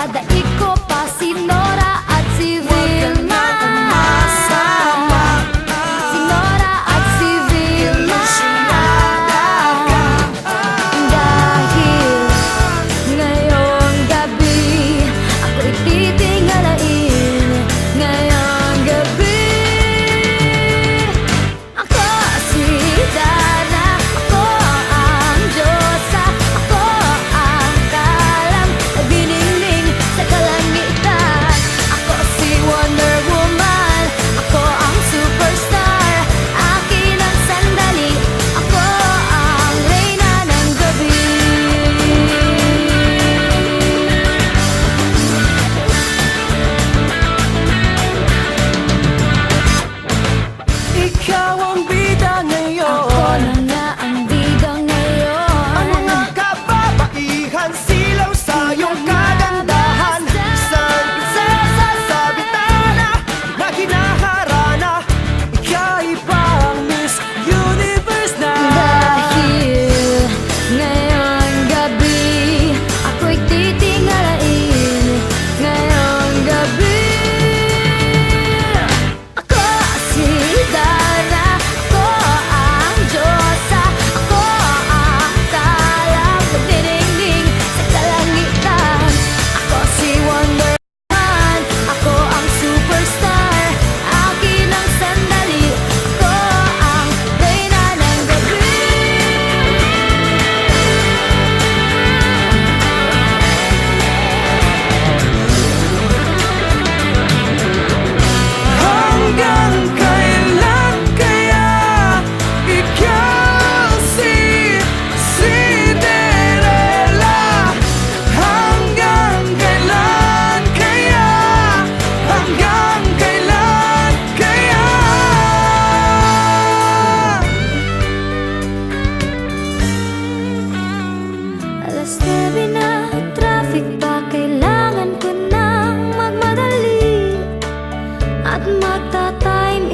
Daig ko pa si Nora at si Vilma. Si Nora at si Vilma. Dahil ngayong gabi ako'y titingalain. Ngayong gabi ako si Dana. Ako ang Diyosa. Ako ang kalam na binigning sa kalangitan. Ako si Wonder Woman. Ako ang superstar. Akin ang sandali. Ako ang reyna ng gabi. Ikaw ang bida ngayon. Ako na nga ang bida ngayon. Ang mga kababaihan silaw sa iyong kagandahan. Isang prinsesa sa bitana na hinaharana. Ika'y parang Miss Universe na. Dahil ngayong gabi ako'y titingalain. Ngayong gabi ako si Dana. Ako ang Diyosa. Ako ang kalam na dinigdig sa kalangitan. Ako si Wonder Woman. Ako ang superstar. Akin ang sandali. Ako ang reyna ng gabi. Hanggang kailan kaya ikaw si Cinderella? Hanggang kailan kaya? Hanggang kailan kaya? Alas 9 na, traffic pa. Kailangan ko nang magmadali at magta-time